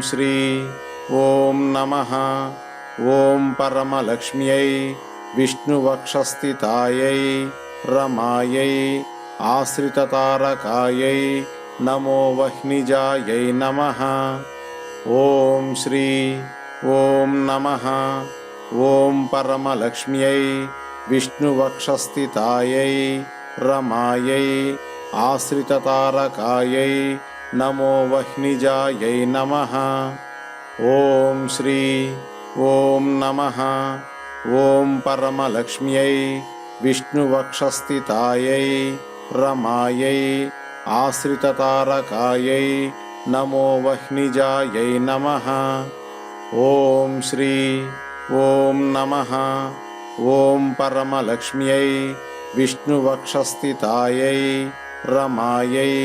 श्री ॐ नमः ॐ परमलक्ष्म्यै विष्णुवक्षस्थितायै रमायै आश्रिततारकायै नमो वह्निजायै नमः। ॐ श्री ॐ नमः ॐ परमलक्ष्म्यै विष्णुवक्षस्थितायै रमायै आश्रिततारकायै नमो वह्निजायै नमः। ॐ श्री ॐ नमः ॐ परमलक्ष्म्यै विष्णुवक्षस्थितायै रमायै आश्रिततारकायै नमो वह्निजायै नमः। ॐ श्री ॐ नमः ॐ परमलक्ष्म्यै विष्णुवक्षस्थितायै रमायै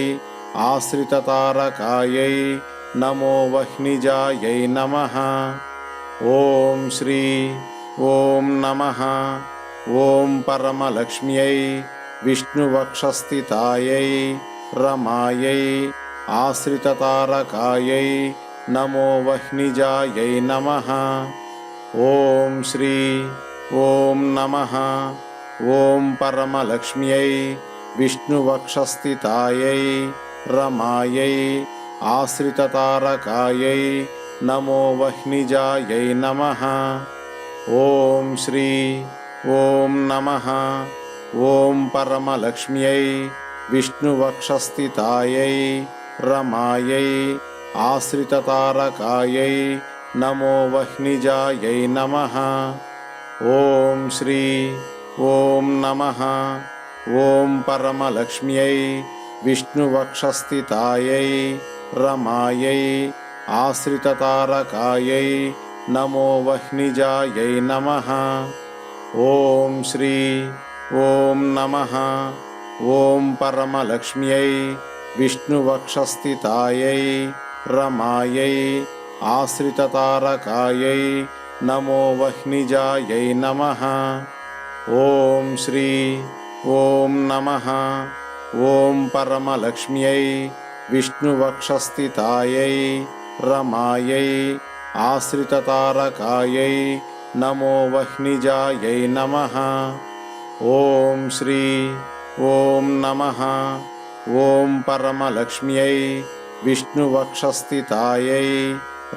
आश्रिततारकायै नमो वह्निजायै नमः। ॐ श्री ॐ नमः ॐ परमलक्ष्म्यै विष्णुवक्षस्थितायै रमायै आश्रिततारकायै नमो वह्निजायै नमः। ॐ श्री ॐ नमः ॐ परमलक्ष्म्यै विष्णुवक्षस्थितायै रमायै आश्रिततारकायै नमो वह्निजायै नमः। ॐ श्री ॐ नमः ॐ परमलक्ष्म्यै विष्णुवक्षस्थितायै रमायै आश्रिततारकायै नमो वह्निजायै नमः। ॐ श्री ॐ नमः ॐ परमलक्ष्म्यै विष्णुवक्षस्थितायै रमायै आश्रिततारकायै नमो वह्निजायै नमः। ॐ श्री ॐ नमः ॐ परमलक्ष्म्यै विष्णुवक्षस्थितायै रमायै आश्रिततारकायै नमो वह्निजायै नमः। ॐ श्री ॐ नमः ॐ परमलक्ष्म्यै विष्णुवक्षस्थितायै रमायै आश्रिततारकायै नमो वह्निजायै नमः। ॐ श्री ॐ नमः ॐ परमलक्ष्म्यै विष्णुवक्षस्थितायै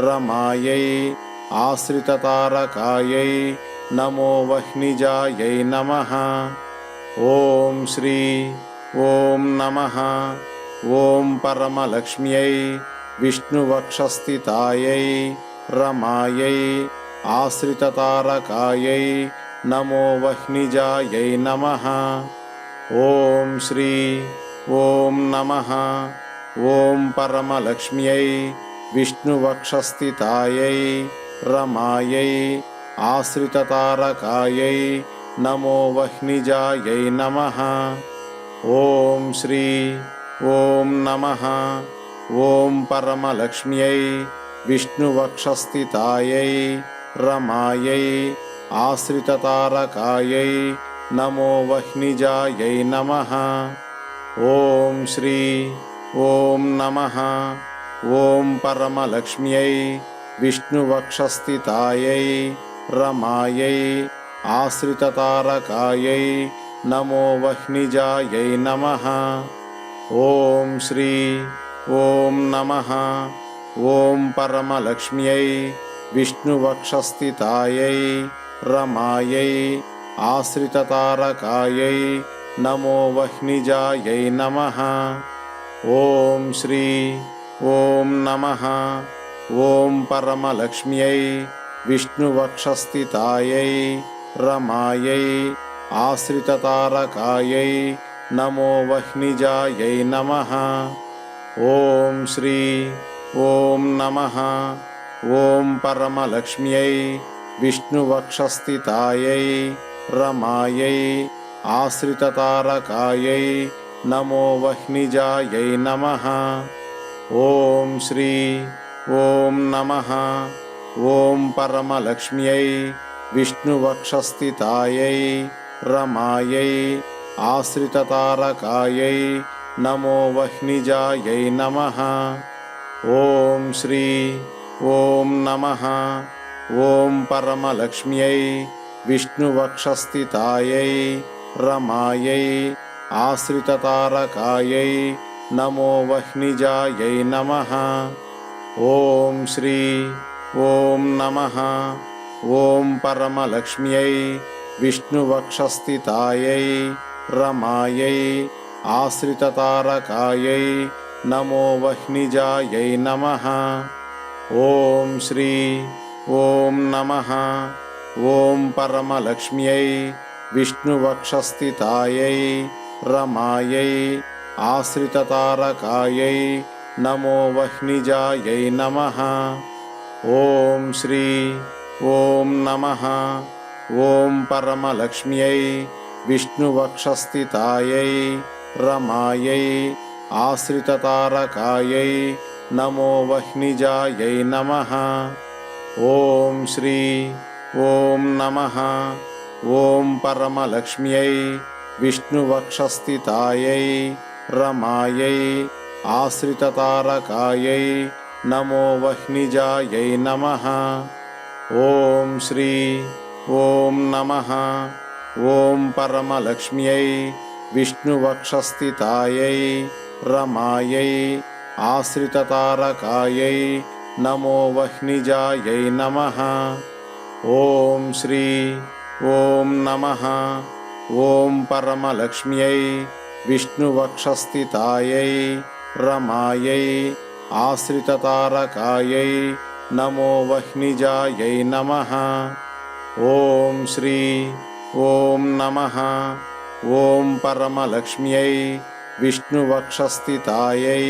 रमायै आश्रिततारकायै नमो वह्निजायै नमः। ॐ श्री ॐ नमः ॐ परमलक्ष्म्यै विष्णुवक्षस्थितायै रमायै आश्रिततारकायै नमो वह्निजायै नमः। ॐ श्री ॐ नमः ॐ परमलक्ष्म्यै विष्णुवक्षस्थितायै रमायै आश्रिततारकायै नमो वह्निजायै नमः। ॐ श्री ॐ नमः ॐ परमलक्ष्म्यै विष्णुवक्षस्थितायै रमायै आश्रिततारकायै नमो वह्निजायै नमः। ॐ श्री ॐ नमः ॐ परमलक्ष्म्यै विष्णुवक्षस्थितायै रमायै आश्रिततारकायै नमो वह्निजायै नमः। ॐ श्री ॐ नमः ॐ परमलक्ष्म्यै विष्णुवक्षस्थितायै रमायै आश्रिततारकायै नमो वह्निजायै नमः। ॐ श्री ॐ नमः ॐ परमलक्ष्म्यै विष्णुवक्षस्थितायै रमायै आश्रिततारकायै नमो वह्निजायै नमः। ॐ श्री ॐ नमः ॐ परमलक्ष्म्यै विष्णुवक्षस्थितायै रमायै आश्रिततारकायै नमो वह्निजायै नमः। ॐ श्री ॐ नमः ॐ परमलक्ष्म्यै विष्णुवक्षस्थितायै रमायै आश्रिततारकायै नमो वह्निजायै नमः। ॐ श्री ఓం నమః. ఓం పరమలక్ష్మ్యై విష్ణువక్షస్థితాయై రమాయై ఆశ్రితతారకాయై నమో వహ్నిజాయై నమః. ఓం శ్రీ ఓం నమః. ఓం పరమలక్ష్మ్యై విష్ణువక్షస్థితాయై రమాయై ఆశ్రితతారకాయై నమో వహ్నిజాయై నమః. ఓం శ్రీ ఓం నమః. ఓం పరమలక్ష్మ్యై విష్ణువక్షస్థితాయై రమాయై ఆశ్రితతారకాయై నమో వహ్నిజాయై నమః. ఓం శ్రీ ఓం నమః. ఓం పరమలక్ష్మ్యై విష్ణువక్షస్థితాయై రమాయై ఆశ్రితతారకాయై నమో వహ్నిజాయై నమః. ఓం శ్రీ ఓం నమః. ఓం పరమలక్ష్మ్యై విష్ణువక్షస్థితాయై రమాయై ఆశ్రితతారకాయై నమో వహ్నిజాయై నమః. ఓం శ్రీ ఓం నమః. ఓం పరమలక్ష్మ్యై విష్ణువక్షస్థితాయై రమాయై ఆశ్రితతారకాయై నమో వహ్నిజాయై నమః. ఓం శ్రీ ఓం నమః. ఓం పరమలక్ష్మ్యై విష్ణువక్షస్థితాయై రమాయై ఆశ్రితతారకాయై నమో వహ్నిజాయై నమః. ఓం శ్రీ ఓం నమః. ఓం పరమలక్ష్మ్యై విష్ణువక్షస్థితాయై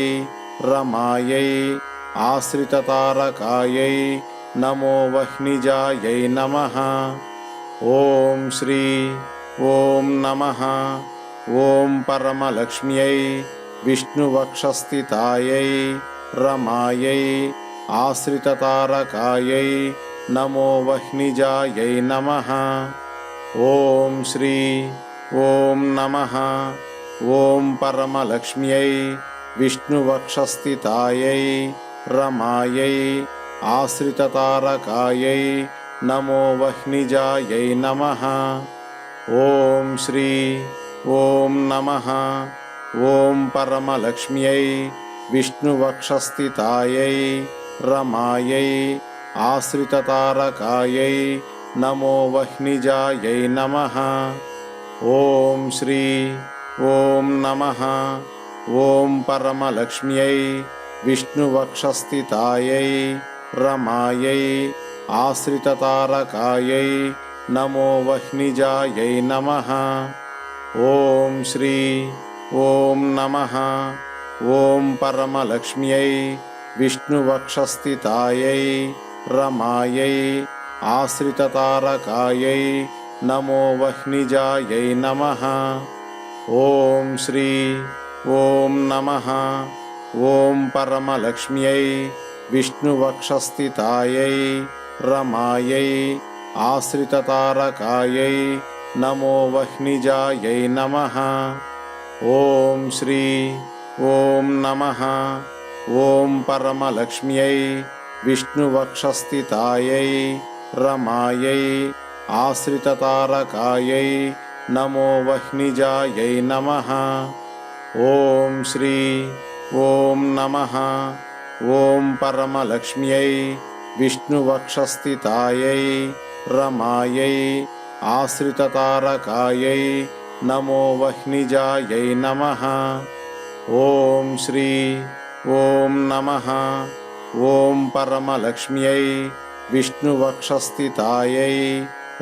రమాయై ఆశ్రితతారకాయై నమో వహ్నిజాయై నమః. ఓం శ్రీ ఓం నమః. ఓం పరమలక్ష్మ్యై విష్ణువక్షస్థితాయై రమాయై ఆశ్రితతారకాయై నమో వహ్నిజాయై నమః. ఓం శ్రీ ఓం నమః. ఓం పరమలక్ష్మ్యై విష్ణువక్షస్థితాయై రమాయై ఆశ్రితతారకాయై నమో వహ్నిజాయై నమః. ఓం శ్రీ ఓం నమః. ఓం పరమలక్ష్మ్యై విష్ణువక్షస్థితాయై రమాయై ఆశ్రితతారకాయై నమో వహ్నిజాయై నమః. ఓం శ్రీ ఓం నమః. ఓం పరమలక్ష్మ్యై విష్ణువక్షస్థితాయై రమాయై ఆశ్రితతారకాయై నమో వహ్నిజాయై నమః. ఓం శ్రీ ఓం నమః. ఓం పరమలక్ష్మ్యై విష్ణువక్షస్థితాయై రమాయై ఆశ్రితతారకాయై నమో వహ్నిజాయై నమః. ఓం శ్రీ ఓం నమః. ఓం పరమలక్ష్మ్యై విష్ణువక్షస్థితాయై రమాయై ఆశ్రితతారకాయై నమో వహ్నిజాయై నమః. ఓం శ్రీ ఓం నమః. ఓం పరమలక్ష్మ్యై విష్ణువక్షస్థితాయై రమాయై ఆశ్రితతారకాయై నమో వహ్నిజాయై నమః. ఓం శ్రీ ఓం నమః. ఓం పరమలక్ష్మ్యై విష్ణువక్షస్థితాయై రమాయై ఆశ్రితతారకాయై నమో వహ్నిజాయై నమః. ఓం శ్రీ ఓం నమః. ఓం పరమలక్ష్మ్యై విష్ణువక్షస్థితాయై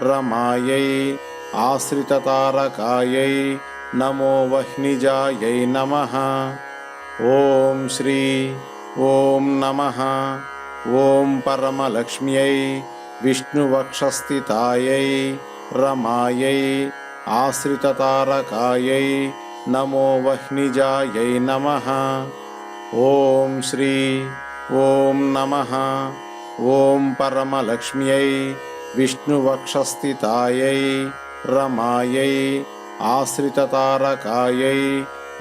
రమాయై ఆశ్రితతారకాయై నమో వహ్నిజాయై నమః. ఓం శ్రీ ఓం నమః. ఓం పరమలక్ష్మ్యై విష్ణువక్షస్థితాయై రమాయై ఆశ్రితతారకాయై నమో వహ్నిజాయై నమః. ఓం శ్రీ ఓం నమః. ఓం పరమలక్ష్మ్యై విష్ణువక్షస్థితాయై రమాయై ఆశ్రితతారకాయై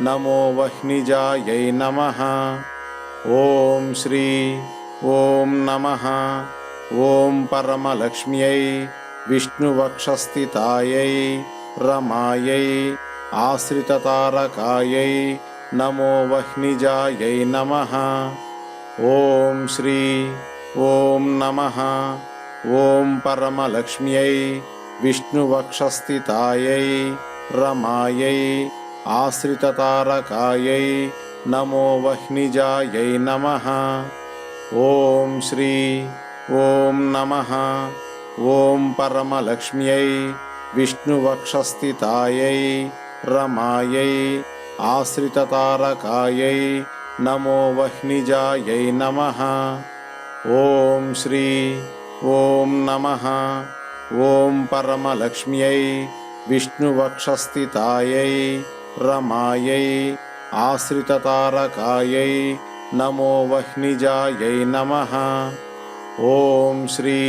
నమో వహ్నిజాయై నమః. ఓం శ్రీ ఓం నమః. ఓం పరమలక్ష్మ్యై విష్ణువక్షస్థితాయై రమాయై ఆశ్రితతారకాయై నమో వహ్నిజాయై నమః. ఓం శ్రీ ఓం నమః. ఓం పరమలక్ష్మ్యై విష్ణువక్షస్థితాయై రమాయై ఆశ్రితతారకాయై నమో వహ్నిజాయై నమః. ఓం శ్రీ ఓం నమః. ఓం పరమలక్ష్మ్యై విష్ణువక్షస్థితాయై రమాయై ఆశ్రితతారకాయై నమో వహ్నిజాయై నమః. ఓం శ్రీ ఓం నమః. ఓం పరమలక్ష్మ్యై విష్ణువక్షస్థితాయై రమాయై ఆశ్రితతారకాయై నమో వహ్నిజాయై నమః. ఓం శ్రీ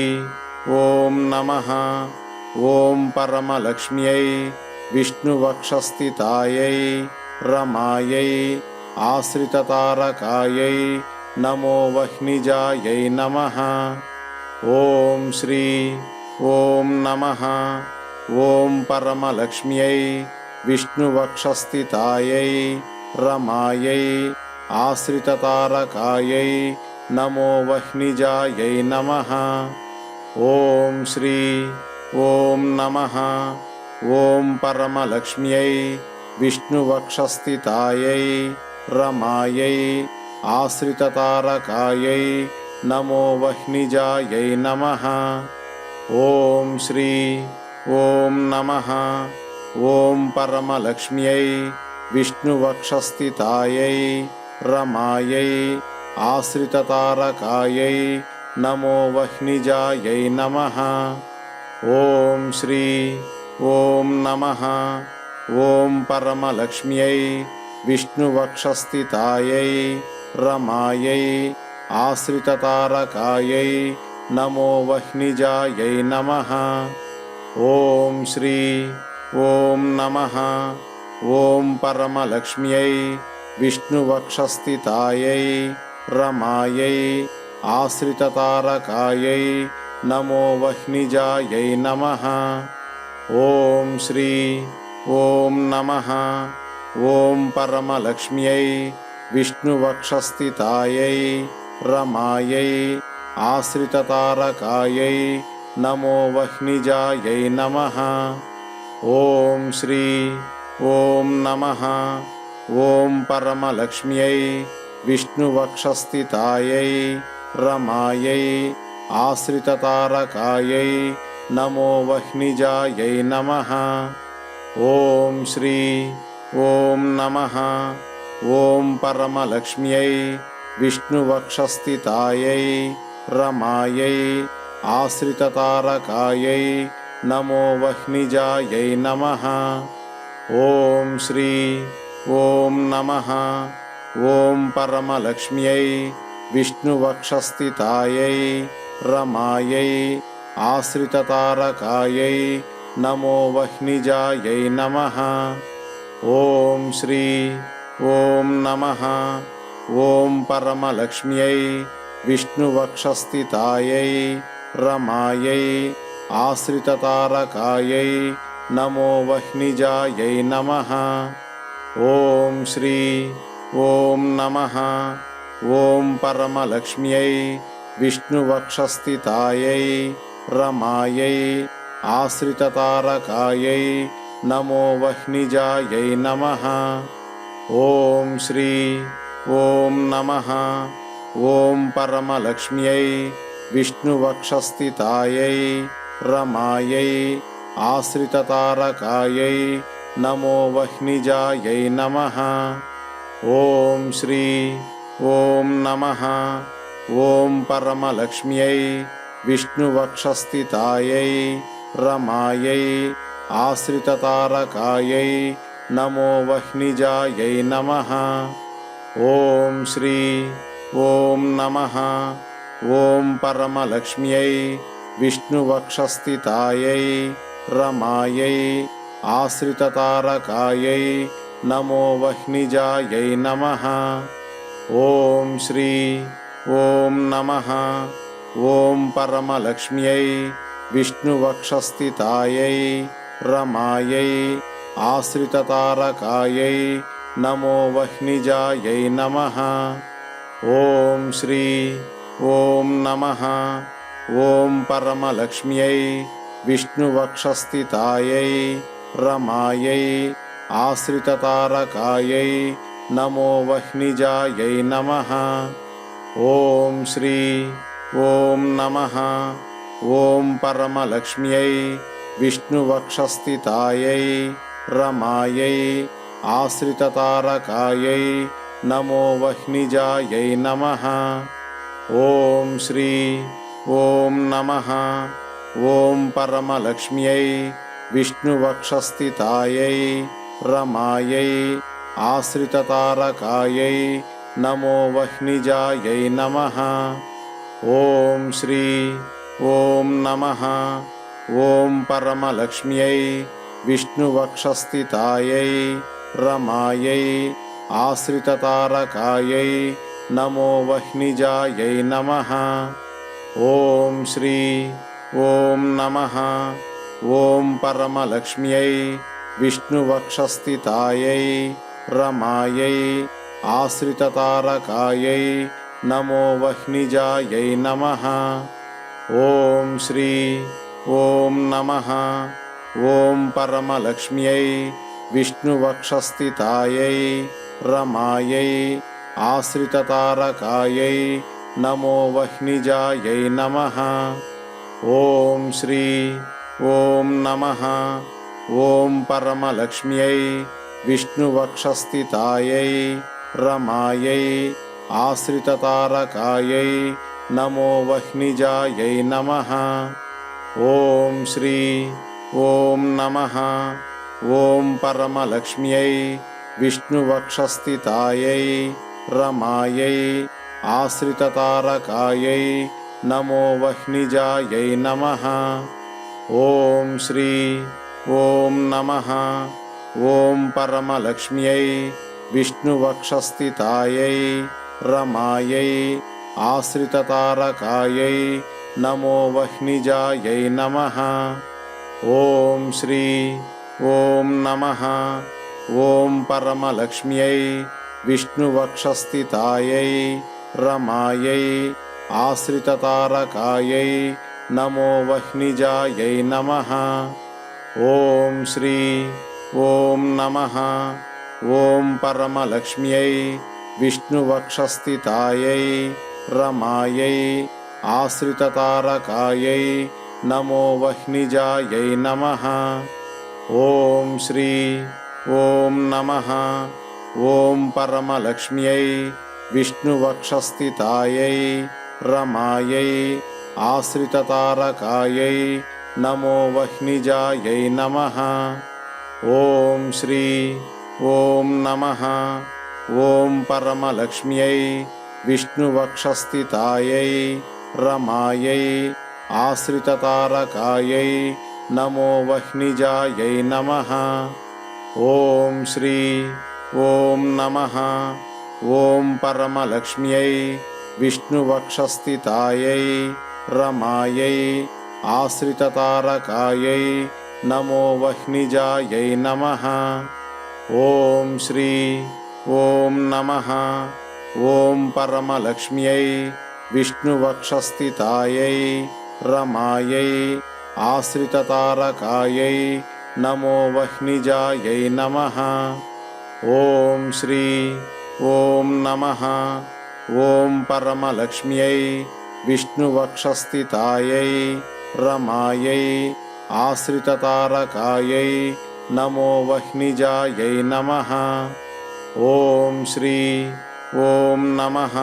ఓం నమః. ఓం పరమలక్ష్మ్యై విష్ణువక్షస్థితాయై రమాయై ఆశ్రితతారకాయై నమో వహ్నిజాయై నమః. ఓం శ్రీ ఓం నమః. ఓం పరమలక్ష్మ్యై విష్ణువక్షస్థితాయై రమాయై ఆశ్రితతారకాయై నమో వహ్నిజాయై నమః. ఓం శ్రీ ఓం నమః. ఓం పరమలక్ష్మ్యై విష్ణువక్షస్థితాయై రమాయై ఆశ్రితతారకాయై నమో వహ్నిజాయై నమః. ఓం శ్రీ ఓం నమః. ఓం పరమలక్ష్మ్యై విష్ణువక్షస్థితాయై రమాయై ఆశ్రితతారకాయై నమో వహ్నిజాయై నమః. ఓం శ్రీ ఓం నమః. ఓం పరమలక్ష్మ్యై విష్ణువక్షస్థితాయై రమాయై ఆశ్రితతారకాయై నమో వహ్నిజాయై నమః. ఓం శ్రీ ఓం నమః. ఓం పరమలక్ష్మ్యై విష్ణువక్షస్థితాయై రమాయై ఆశ్రితతారకాయై నమో వహ్నిజాయై నమః. ఓం శ్రీ ఓం నమః. ఓం పరమలక్ష్మ్యై విష్ణువక్షస్థితాయై రమాయై ఆశ్రితతారకాయై నమో వహ్నిజాయై నమః. ఓం శ్రీ ఓం నమః. ఓం పరమలక్ష్మ్యై విష్ణువక్షస్థితాయై రమాయై ఆశ్రితతారకాయై నమో వహ్నిజాయై నమః. ఓం శ్రీ ఓం నమః. ఓం పరమలక్ష్మ్యై విష్ణువక్షస్థితాయై రమాయై ఆశ్రితతారకాయై నమో వహ్నిజాయై నమః. ఓం శ్రీ ఓం నమః. ఓం పరమలక్ష్మ్యై విష్ణువక్షస్థితాయై రమాయై ఆశ్రితతారకాయై నమో వహ్నిజాయై నమః. ఓం శ్రీ ఓం నమః. ఓం పరమలక్ష్మ్యై విష్ణువక్షస్థితాయై రమాయై ఆశ్రితతారకాయై నమో వహ్నిజాయై నమః. ఓం శ్రీ ఓం నమః. ఓం పరమలక్ష్మ్యై విష్ణువక్షస్థితాయై రమాయై ఆశ్రితతారకాయై నమో వహ్నిజాయై నమః. ఓం శ్రీ ఓం నమః. ఓం పరమలక్ష్మ్యై విష్ణువక్షస్థితాయై రమాయై ఆశ్రితతారకాయై నమో వహ్నిజాయై నమః. ఓం శ్రీ ఓం నమః. ఓం పరమలక్ష్మ్యై విష్ణువక్షస్థితాయై రమాయై ఆశ్రితతారకాయై నమో వహ్నిజాయై నమః. ఓం శ్రీ ఓం నమః. ఓం పరమలక్ష్మ్యై విష్ణువక్షస్థితాయై రమాయై ఆశ్రితతారకాయై నమో వహ్నిజాయై నమః. ఓం శ్రీ ఓం నమః. ఓం పరమలక్ష్మ్యై విష్ణువక్షస్థితాయై రమాయై ఆశ్రితతారకాయై నమో వహ్నిజాయై నమః. ఓం శ్రీ ఓం నమః. ఓం పరమలక్ష్మ్యై విష్ణువక్షస్థితాయై రమాయై ఆశ్రితతారకాయై నమో వహ్నిజాయై నమః. ఓం శ్రీ ఓం నమః. ఓం పరమలక్ష్మ్యై విష్ణువక్షస్థితాయై రమాయై ఆశ్రితతారకాయై నమో వహ్నిజాయై నమః. ఓం శ్రీ ఓం నమః. ఓం పరమలక్ష్మ్యై విష్ణువక్షస్థితాయై రమాయై ఆశ్రితతారకాయై నమో వహ్నిజాయై నమః. ఓం శ్రీ ఓం నమః. ఓం పరమలక్ష్మ్యై విష్ణువక్షస్థితాయై రమాయై ఆశ్రితతారకాయై నమో వహ్నిజాయై నమః. ఓం శ్రీ ఓం నమః. ఓం పరమలక్ష్మ్యై విష్ణువక్షస్థితాయై రమాయై ఆశ్రితతారకాయై నమో వహ్నిజాయై నమః. ఓం శ్రీ ఓం నమః. ఓం పరమలక్ష్మ్యై విష్ణువక్షస్థితాయై రమాయై ఆశ్రితతారకాయై నమో వహ్నిజాయై నమః. ఓం శ్రీ ఓం నమః. ఓం పరమలక్ష్మ్యై విష్ణువక్షస్థితాయై రమాయై ఆశ్రితతారకాయై నమో వహ్నిజాయై నమః. ఓం శ్రీ ఓం నమః. ఓం పరమలక్ష్మ్యై విష్ణువక్షస్థితాయై రమాయై ఆశ్రితతారకాయై నమో వహ్నిజాయై నమః. ఓం శ్రీ ఓం నమః. ఓం పరమలక్ష్మ్యై విష్ణువక్షస్థితాయై రమాయై ఆశ్రితతారకాయై నమో వహ్నిజాయై నమః. ఓం శ్రీ ఓం నమః. ఓం పరమలక్ష్మ్యై విష్ణువక్షస్థితాయై రమాయై ఆశ్రితతారకాయై నమో వహ్నిజాయై నమః. ఓం శ్రీ ఓం నమః. ఓం పరమలక్ష్మ్యై విష్ణువక్షస్థితాయై రమాయై ఆశ్రితతారకాయై నమో వహ్నిజాయై నమః. ఓం శ్రీ ఓం నమః. ఓం పరమలక్ష్మ్యై విష్ణువక్షస్థితాయై రమాయై ఆశ్రితతారకాయై నమో వహ్నిజాయై నమః. ఓం శ్రీ ఓం నమః. ఓం పరమలక్ష్మ్యై విష్ణువక్షస్థితాయై రమాయై ఆశ్రితతారకాయై నమో వహ్నిజాయై నమః. ఓం శ్రీ ఓం నమః. ఓం పరమలక్ష్మ్యై విష్ణువక్షస్థితాయై రమాయై ఆశ్రితతారకాయై నమో వహ్నిజాయై నమః. ఓం శ్రీ ఓం నమః. ఓం పరమలక్ష్మ్యై విష్ణువక్షస్థితాయై రమాయై ఆశ్రితతారకాయై నమో వహ్నిజాయై నమః. ఓం శ్రీ ఓం నమః. ఓం పరమలక్ష్మ్యై విష్ణువక్షస్థితాయై రమాయై ఆశ్రితతారకాయై నమో వహ్నిజాయై నమః. ఓం శ్రీ ఓం నమః.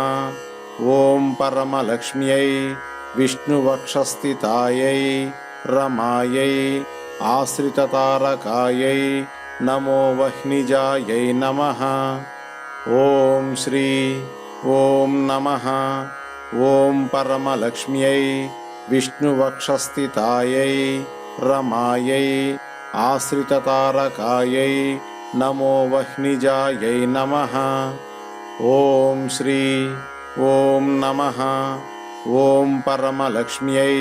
ఓం పరమలక్ష్మ్యై విష్ణువక్షస్థితాయై రమాయై ఆశ్రితతారకాయై నమో వహ్నిజాయై నమః. ఓం శ్రీ ఓం నమః. ఓం పరమలక్ష్మ్యై విష్ణువక్షస్థితాయై రమాయై ఆశ్రితతారకాయై నమో వహ్నిజాయై నమః. ఓం శ్రీ ఓం నమః. ఓం పరమలక్ష్మ్యై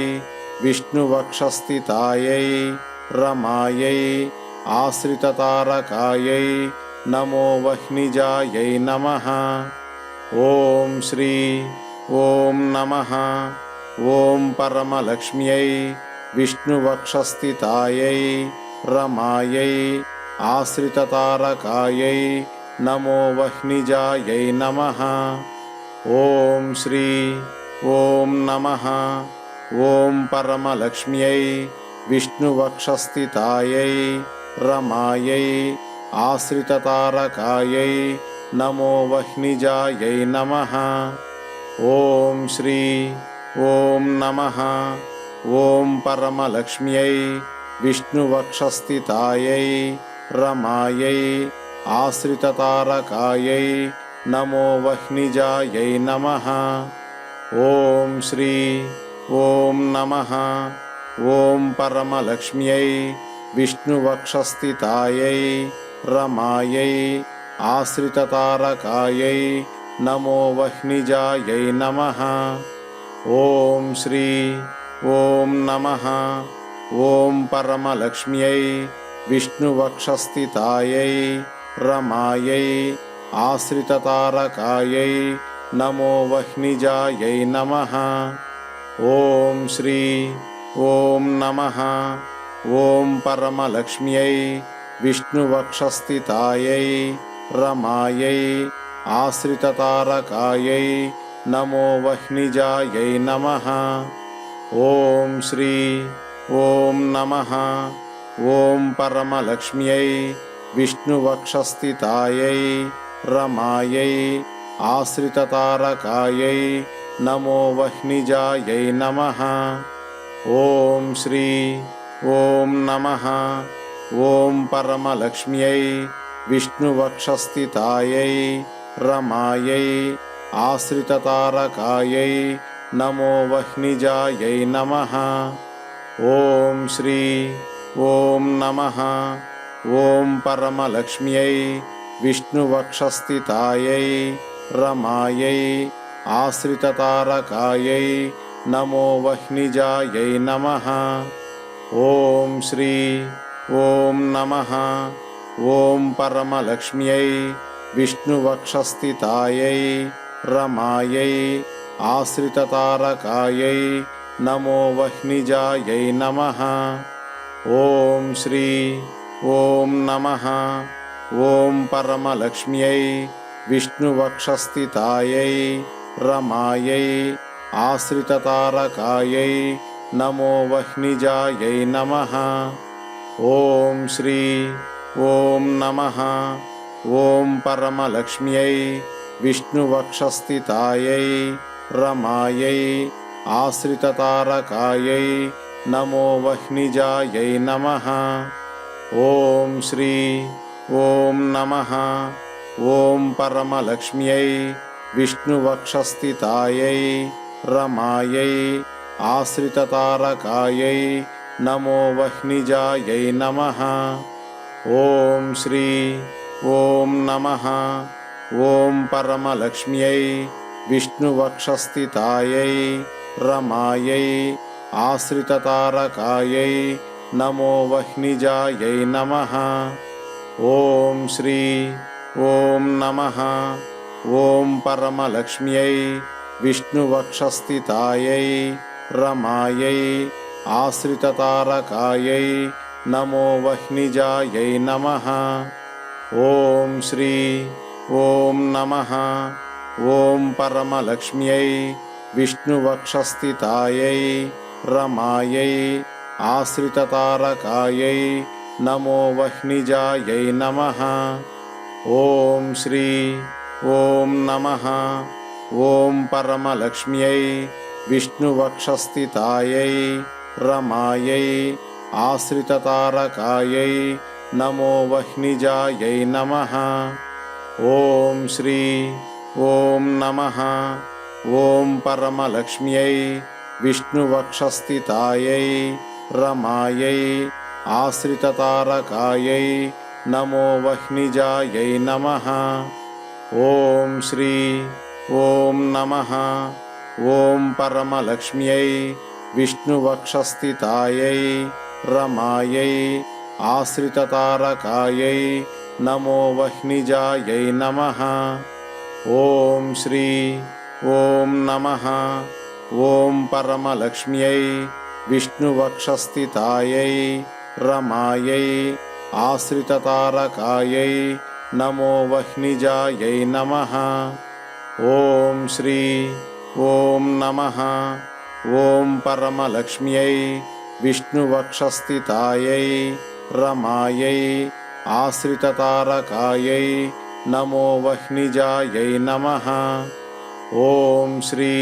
విష్ణువక్షస్థితాయై రమాయై ఆశ్రితతారకాయై నమో వహ్నిజాయై నమః. ఓం శ్రీ ఓం నమః. ఓం పరమలక్ష్మ్యై విష్ణువక్షస్థితాయై రమాయై ఆశ్రితతారకాయై నమో వహ్నిజాయై నమః. ఓం శ్రీ ఓం నమః. ఓం పరమలక్ష్మ్యై విష్ణువక్షస్థితాయై రమాయై ఆశ్రితతారకాయై నమో వహ్నిజాయై నమః. ఓం శ్రీ ఓం నమః. ఓం పరమలక్ష్మ్యై విష్ణువక్షస్థితాయై రమాయై ఆశ్రితతారకాయై నమో వహ్నిజాయై నమః. ఓం శ్రీ ఓం నమః. ఓం పరమలక్ష్మ్యై విష్ణువక్షస్థితాయై రమాయై ఆశ్రితతారకాయై నమో వహ్నిజాయై నమః. ఓం శ్రీ ఓం నమః. ఓం పరమలక్ష్మ్యై విష్ణువక్షస్థితాయై రమాయై ఆశ్రితతారకాయై నమో వహ్నిజాయై నమః. ఓం శ్రీ ఓం నమః. ఓం పరమలక్ష్మ్యై విష్ణువక్షస్థితాయై రమాయై ఆశ్రితతారకాయై నమో వహ్నిజాయై నమః. ఓం శ్రీ ఓం నమః. ఓం పరమలక్ష్మ్యై విష్ణువక్షస్థితాయై రమాయై ఆశ్రితతారకాయై నమో వహ్నిజాయై నమః. ఓం శ్రీ ఓం నమః. ఓం పరమలక్ష్మ్యై విష్ణువక్షస్థితాయై రమాయై ఆశ్రితతారకాయై నమో వహ్నిజాయై నమః. ఓం శ్రీ ఓం నమః. ఓం పరమలక్ష్మ్యై విష్ణువక్షస్థితాయై రమాయై ఆశ్రితతారకాయై నమో వహ్నిజాయై నమః. ఓం శ్రీ ఓం నమః. ఓం పరమలక్ష్మ్యై విష్ణువక్షస్థితాయై రమాయై ఆశ్రితతారకాయై నమో వహ్నిజాయై నమః. ఓం శ్రీ ఓం నమః. ఓం పరమలక్ష్మ్యై విష్ణువక్షస్థితాయై రమాయై ఆశ్రితతారకాయై నమో వహ్నిజాయై నమః. ఓం శ్రీ ఓం నమః. ఓం పరమలక్ష్మ్యై విష్ణువక్షస్థితాయై రమాయై ఆశ్రితతారకాయై నమో వహ్నిజాయై నమః. ఓం శ్రీ ఓం నమః. ఓం పరమలక్ష్మ్యై విష్ణువక్షస్థితాయై రమాయై ఆశ్రితతారకాయై నమో వహ్నిజాయై నమః. ఓం శ్రీ ఓం నమః. ఓం పరమలక్ష్మ్యై విష్ణువక్షస్థితాయై రమాయై ఆశ్రితతారకాయై నమో వహ్నిజాయై నమః. ఓం శ్రీ ఓం నమః. ఓం పరమలక్ష్మ్యై విష్ణువక్షస్థితాయై రమాయై ఆశ్రితతారకాయై నమో వహ్నిజాయై నమః. ఓం శ్రీ ఓం నమః. ఓం పరమలక్ష్మ్యై విష్ణువక్షస్థితాయై రమాయై ఆశ్రితతారకాయై నమో వహ్నిజాయై నమః. ఓం శ్రీ ఓం నమః. ఓం పరమలక్ష్మ్యై విష్ణువక్షస్థితాయై రమాయై ఆశ్రితతారకాయై నమో వహ్నిజాయై నమః. ఓం శ్రీ ఓం నమః. ఓం పరమలక్ష్మ్యై విష్ణువక్షస్థితాయై రమాయై ఆశ్రితతారకాయై నమో వహ్నిజాయై నమః. ఓం శ్రీ ఓం నమః. ఓం పరమలక్ష్మ్యై విష్ణువక్షస్థితాయై రమాయై ఆశ్రితతారకాయై నమో వహ్నిజాయై నమః. ఓం శ్రీ ఓం నమః. ఓం పరమలక్ష్మ్యై విష్ణువక్షస్థితాయై రమాయై ఆశ్రితతారకాయై నమో వహ్నిజాయై నమః. ఓం శ్రీ ఓం నమః. ఓం పరమలక్ష్మ్యై విష్ణువక్షస్థితాయై రమాయై ఆశ్రితతారకాయై నమో వహ్నిజాయై నమః. ఓం శ్రీ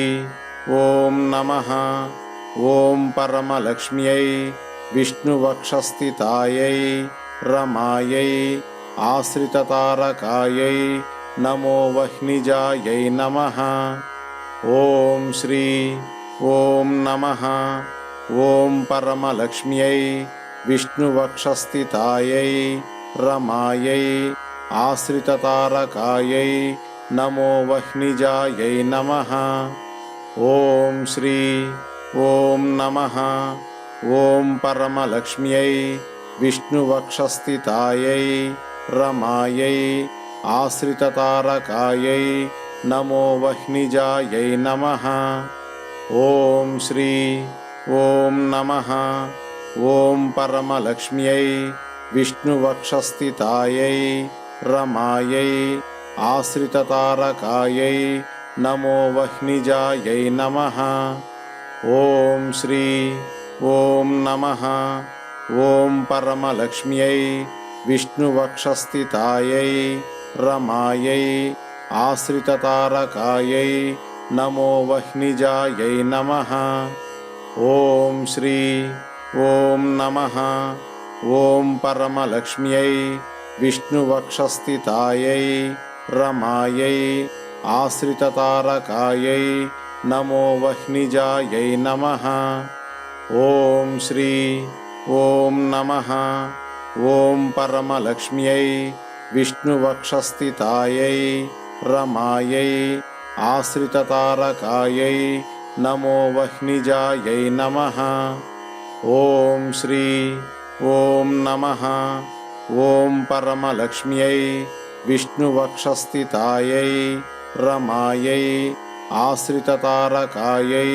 ఓం నమః. ఓం పరమలక్ష్మ్యై విష్ణువక్షస్థితాయై రమాయై ఆశ్రితతారకాయై నమో వహ్నిజాయై నమః. ఓం శ్రీ ఓం నమః. ఓం పరమలక్ష్మ్యై విష్ణువక్షస్థితాయై రమాయై ఆశ్రితతారకాయై నమో వహ్నిజాయై నమః. ఓం శ్రీ ఓం నమః. ఓం పరమలక్ష్మ్యై విష్ణువక్షస్థితాయై రమాయై ఆశ్రితతారకాయై నమో వహ్నిజాయై నమః. ఓం శ్రీ ఓం నమః. ఓం పరమలక్ష్మ్యై విష్ణువక్షస్థితాయై రమాయై ఆశ్రితతారకాయై నమో వహ్నిజాయై నమః. ఓం శ్రీ ఓం నమః. ఓం పరమలక్ష్మ్యై విష్ణువక్షస్థితాయై రమాయై ఆశ్రితతారకాయై నమో వహ్నిజాయై నమః. ఓం శ్రీ ఓం నమః. ఓం పరమలక్ష్మ్యై విష్ణువక్షస్థితాయై రమాయై ఆశ్రితతారకాయై నమో వహ్నిజాయై నమః. ఓం శ్రీ ఓం నమః. ఓం పరమలక్ష్మ్యై విష్ణువక్షస్థితాయై రమాయై ఆశ్రితతారకాయై నమో వహ్నిజాయై నమః. ఓం శ్రీ ఓం నమః. ఓం పరమలక్ష్మ్యై విష్ణువక్షస్థితాయై రమాయై ఆశ్రితతారకాయై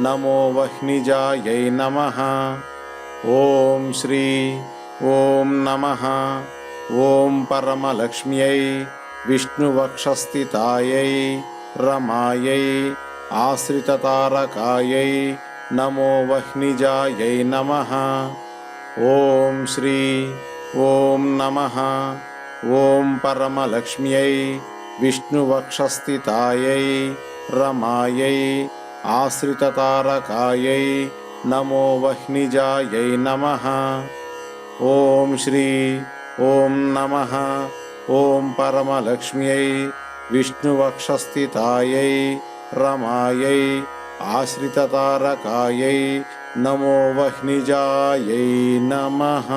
నమో వహ్నిజాయై నమః. ఓం శ్రీ ఓం నమః. ఓం పరమలక్ష్మ్యై విష్ణువక్షస్థితాయై రమాయై ఆశ్రితతారకాయై నమో వహ్నిజాయై నమః. ఓం శ్రీ ఓం నమః. ఓం పరమలక్ష్మ్యై విష్ణువక్షస్థితాయై రమాయై ఆశ్రితతారకాయై నమో వహ్నిజాయై నమః. ఓం శ్రీ ఓం నమః. ఓం పరమలక్ష్మ్యై విష్ణువక్షస్థితాయై రమాయై ఆశ్రితతారకాయై నమో వహ్నిజాయై నమః.